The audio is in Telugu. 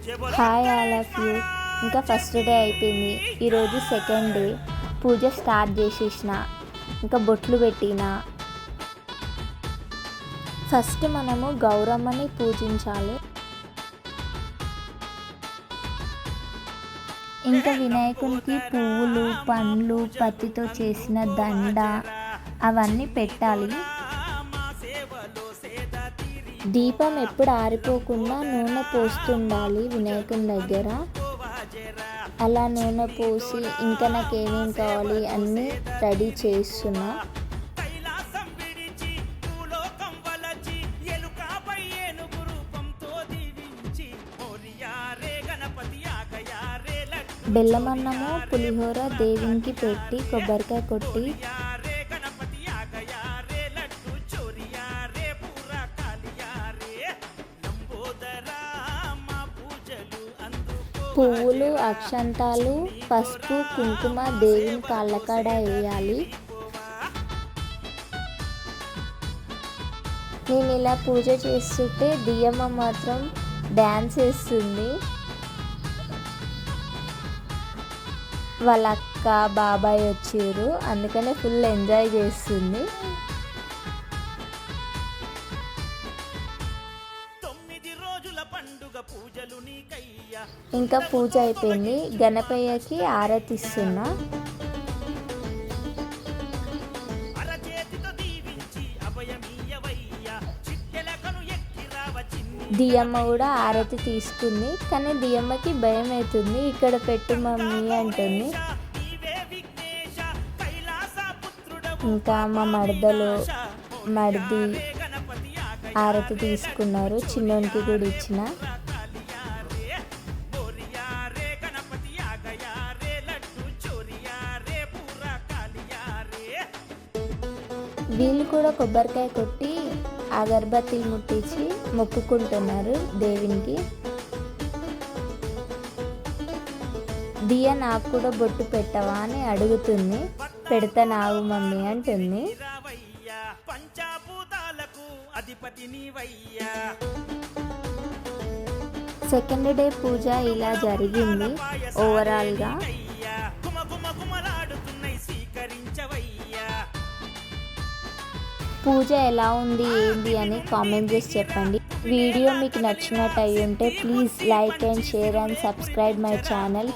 Hi all of you. ఇంకా ఫస్ట్ డే అయిపోయింది, ఈరోజు సెకండ్ డే. పూజ స్టార్ట్ చేసేసిన, ఇంకా బొట్లు పెట్టిన. ఫస్ట్ మనము గౌరమ్మని పూజించాలి. ఇంకా వినాయకునికి పువ్వులు, పండ్లు, పత్తితో చేసిన దండ అవన్నీ పెట్టాలి. దీపం ఎప్పుడు ఆరిపోకుండా నూనె పోస్తుండాలి వినాయకుని దగ్గర. అలా నూనె పోసి ఇంకా నాకు ఏమేమి కావాలి అన్నీ రెడీ చేస్తున్నా. బెల్లమన్నము, పులిహోర దేవునికి పెట్టి కొబ్బరికాయ కొట్టి పువ్వులు, అక్షంతాలు, పసుపు, కుంకుమ దేవుని కాళ్ళకాడ వేయాలి. నేను ఇలా పూజ చేస్తుంటే దియమ్మ మాత్రం డ్యాన్స్ వేస్తుంది. వాళ్ళ అక్క, బాబాయ్ వచ్చారు, అందుకనే ఫుల్ ఎంజాయ్ చేస్తుంది. ఇంకా పూజ అయిపోయింది, గణపయ్యకి ఆరతిస్తున్నా. దియమ్మ కూడా ఆరతి తీసుకుంది, కానీ దియమ్మకి భయం అవుతుంది. ఇక్కడ పెట్టు మమ్మీ అంటుంది. ఇంకా మా మడిది ఆరతి తీసుకున్నారు, చిన్నోనికి కూడా ఇచ్చిన. వీళ్ళు కూడా కొబ్బరికాయ కొట్టి అగరబత్తి ముట్టించి మొక్కుకుంటున్నారు దేవునికి. దియ నాకు కూడా బొట్టు పెట్టవా అని అడుగుతుంది. పెడతా నాగు మమ్మీ అంటుంది. సెకండ్ డే పూజ ఇలా జరిగింది ఓవరాల్గా. పూజ ఎలా ఉంది ఏంటి అని కామెంట్ చేసి చెప్పండి. వీడియో మీకు నచ్చినట్టు అయి ఉంటే please like and share and subscribe my channel.